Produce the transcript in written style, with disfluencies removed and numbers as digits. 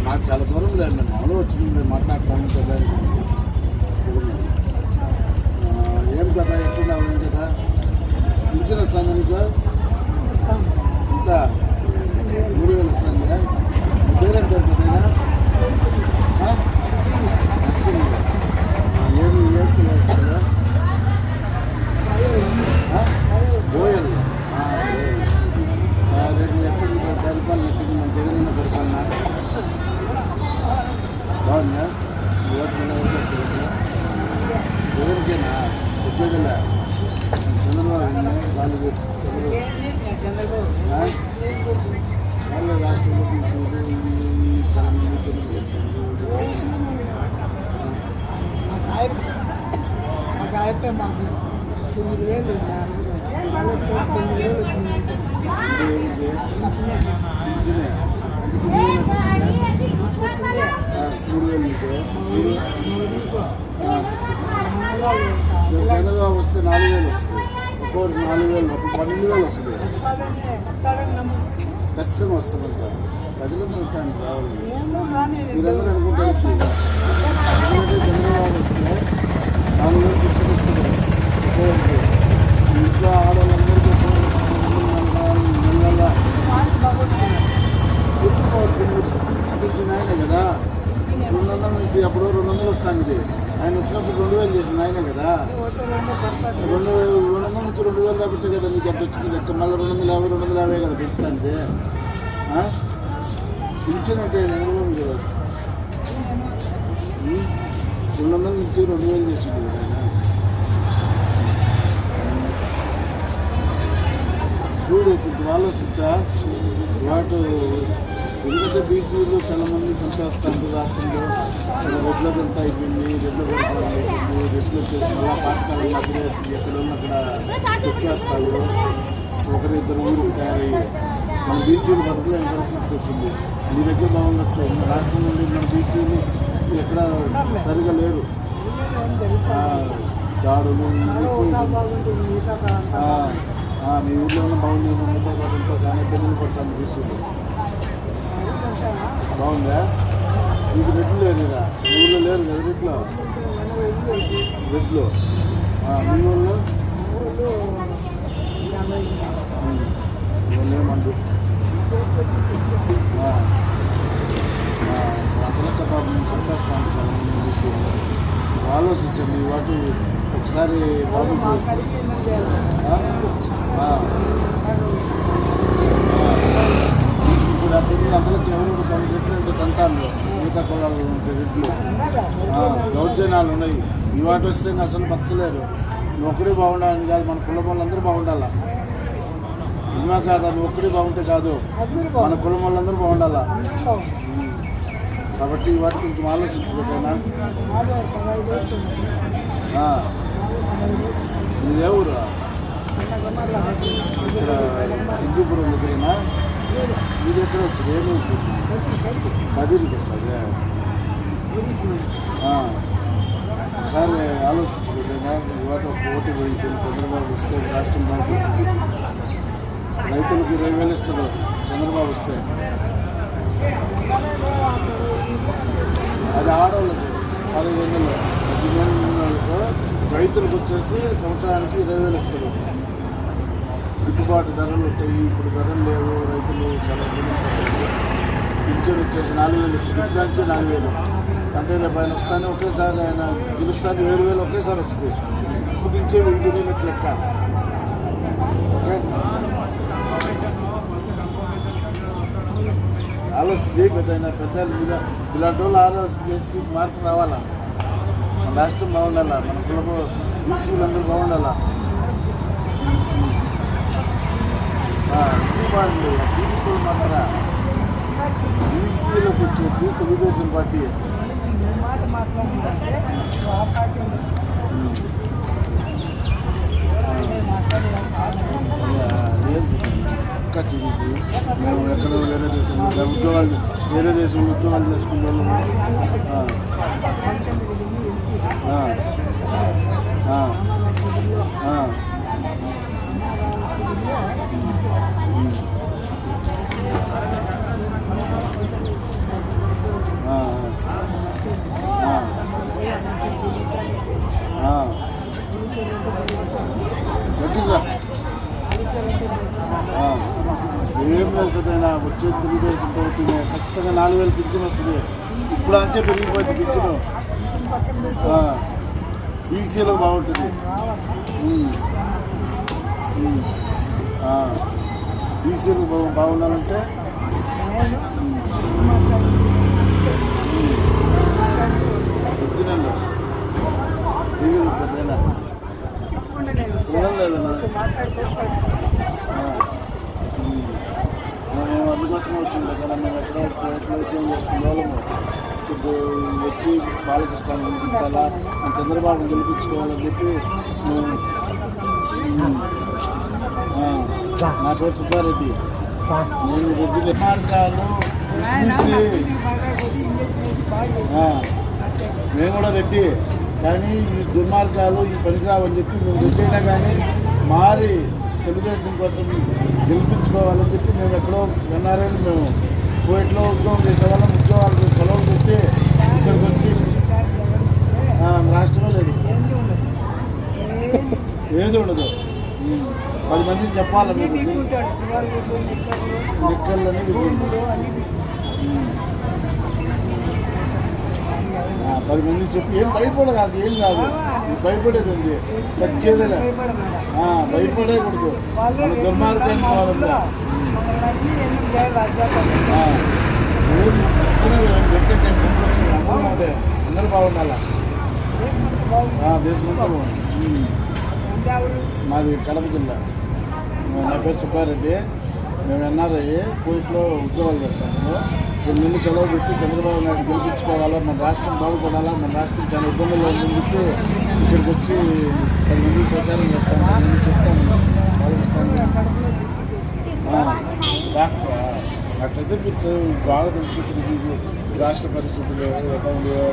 నాకు చాలా దూరం లేదు, మేము మామూలు వచ్చింది, మేము మాట్లాడతాము కదా. ఏం కదా ఎట్లా ఏం కదా పింఛన్ వస్తుంది నీకు ఇంత 3,000 వస్తుంది. పేరేం పేరు కదైనా ఏమి ఏం వస్తుందా బోయల్ రేపు ఎప్పుడు పరిపాలన ఎప్పుడు మన జగనన్న పరిపాలన బాగుందా? ఓటు జగన్కేనా వచ్చేదిలే చంద్రబాబు వాళ్ళు వాళ్ళ రాష్ట్రంలో తీసుకుంటూ చాలా మంది అయితే మాకు 9,000 చంద్రబాబు వస్తే 4,000 వస్తుంది, ఒక్కొక్కటి 4,000, అప్పుడు 12,000 వస్తుంది. ఖచ్చితంగా వస్తుందంట. ప్రజలందరూ ఉంటాయండి రావాలి. మీరందరూ అనుకుంటారు ఎందుకంటే చంద్రబాబు వస్తే 4,000 గుర్తుకొస్తుంది ఒక్కొక్కరికి. ఇంట్లో ఆడవాళ్ళందరికీ నెల గుర్తుకొచ్చింది ఆయనే కదా. 200 నుంచి అప్పుడు 200 వస్తాండి. ఆయన వచ్చినప్పుడు 2,000 చేసింది ఆయనే కదా. 200 నుంచి 2,000 కాబట్టి కదా నీకు ఎంత వచ్చింది లెక్క. మళ్ళీ 250 కదా పెంచుతాంటే పింఛన్ అంటే 200 నుంచి 2,000 చేసింది కదా ఆయన. చూడు కొంచెం ఆలోచించా వాటి ఎందుకంటే బీసీలు చాలా మంది సంపాదిస్తారు రాష్ట్రంలో. రెడ్లదంతా అయిపోయింది, రెడ్ల పరిపాలన అయిపోయింది. రెడ్లు వచ్చేసి మళ్ళా పాఠశాలలో అక్కడ ఎక్కడ అక్కడ తొక్కేస్తారు. ఒకరిద్దరు ఊరికి తయారయ్యి మన బీసీలు బతకలేని పరిస్థితి వచ్చింది. మీ దగ్గర బాగుండొచ్చు, మన రాష్ట్రం నుండి మన బీసీలు ఎక్కడ సరిగా లేరు. దాడులు మీ ఊళ్ళో ఉన్న బాగుంది, మిగతా చోటంతా చాలా ఇబ్బందులు పడతాను బీసీలు. బాగుందా? మీకు రెడ్లు లేరు కదా, మీ ఊళ్ళో లేరు కదా రెడ్లు. మీ ఊళ్ళో ఏమంటారు అతలక్క పాపం చంపేస్తాను చాలా మంది బీసీలు. ఆలోచించండి వాటి ఒకసారి బాబు ఇప్పుడు అప్పుడు అందరికి ఎవరు 10 రెట్లు అంటే తంతాను. మిగతా కులాలు ఉంటే రెట్లు దౌర్జన్యాలు ఉన్నాయి. ఈ వాటి వస్తే అసలు బతకలేరు. నువ్వు ఒక్కడే బాగుండాలని కాదు, మన కులం వాళ్ళందరూ బాగుండాలా. నిజమా కాదా? నువ్వు ఒక్కడే బాగుంటే కాదు, మన కులం వాళ్ళందరూ బాగుండాలా. కాబట్టి ఈ వాటి కొంచెం ఆలోచించలేదైనా. ఏ ఊరు? ఇక్కడ హిందూపురం దగ్గరేనా? మీరు ఎక్కడ వచ్చింది? ఏమి వచ్చింది? 10కి వస్తుంది. ఒకసారి ఆలోచించలేదైనా. ఇవాళ ఓటు పోయింది. చంద్రబాబు వస్తే రాష్ట్రం బాగుంటుంది. రైతులకు 20,000 ఇస్తాడు చంద్రబాబు వస్తే. అది ఆడవాళ్ళకు 15,000, 18,000 రైతులకు వచ్చేసి సంవత్సరానికి 20,000 ఇస్తాడు. గిట్టుబాటు ధరలు ఉంటాయి. ఇప్పుడు ధరలు లేవు, రైతులు చాలా ఇబ్బంది పడతారు. పింఛన్ వచ్చేసి 4,000 ఇస్తుంది. ఇట్లాంటి 4,000 అంటే రేపు ఆయన వస్తానే ఒకేసారి ఆయన గెలుస్తాను 7,000 ఒకేసారి వస్తుంది. ఇప్పుడు ఇచ్చే 5,000 లెక్క. ఓకే, ఆలోచన పెద్ద ఇలాంటి వాళ్ళు ఆలోచన చేసి మార్పు రావాలా. మన రాష్ట్రం బాగుండాలా, మన కులపు బీసీలందరూ బాగుండాలా. బాగుంది బీజేపీలు మాత్రం బీసీలకు వచ్చేసి తెలుగుదేశం పార్టీ ఇంకా టీడీపీ. మేము ఎక్కడో వేరే దేశంలో ఉద్యోగాలు చేసుకునే వాళ్ళము. లేదు పెద్దయినా వచ్చే తెలుగుదేశం ప్రభుత్వమే ఖచ్చితంగా 4,000 పింఛన్ వస్తుంది. ఇప్పుడు అంతే పెరిగిపోయింది పింఛను. బీసీలకు బాగుంటుంది. బీసీలకు బాగుండాలంటే వచ్చినండి చేయగలరు పెద్దయినా చూడలేదన్నా. మేము అందుకోసమే వచ్చింది కదా. మేము ఎక్కడ ఉద్యోగం చేసుకునే వాళ్ళము ఇప్పుడు వచ్చి బాలకృష్ణాన్ని గెలిపించాలా, చంద్రబాబుని గెలిపించుకోవాలని చెప్పి నా పేరు సుబ్బారెడ్డి. నేను రెడ్డి మార్గాలు చూసి మేము కూడా రెడ్డి, కానీ ఈ దుర్మార్గాలు ఈ పనికిరావని చెప్పి మేము రెడ్డి అయినా కానీ మారి తెలుగుదేశం కోసం గెలిపించుకోవాలని చెప్పి మేము ఎక్కడో ఎన్ఆర్ఐలు మేము కోవిడ్లో ఉద్యోగం చేసేవాళ్ళం. ఉద్యోగాలకు సెలవులు పెట్టి ఇక్కడికి వచ్చి రాష్ట్రంలో లేదు ఏది ఉండదు. 10 మంది చెప్పాలి మీరు లెక్కలని 10 మంది చెప్పి ఏం భయపడదు, ఏం కాదు. భయపడేది ఉంది తగ్గేదేలే, భయపడేకూడదు. మన దుర్మార్గాన్ని వాళ్ళంతా పెట్టే టైం వచ్చింది. అందరూ బాగుండాలా, దేశమంతా బాగుంది. మాది కడప జిల్లా. నా పేరు సుబ్బారెడ్డి. మేము ఎన్ఆర్ఐ కోవిడ్లో ఉద్యోగాలు చేస్తాము. 2 నెలలు సెలవు పెట్టి చంద్రబాబు నాయుడు గెలిపించుకోవాలా, మన రాష్ట్రం బాగుపడాలా, మన రాష్ట్రం చాలా ఇబ్బందుల్లో ఉందని చెప్పి ఇక్కడికి వచ్చి 10 మంది ప్రచారం చేస్తాము. 10 మంది చెప్తాము డాక్టర్ అట్లయితే మీరు బాగా తెలుసుకుంటుంది మీకు రాష్ట్ర పరిస్థితులు ఎలా ఉండేవో.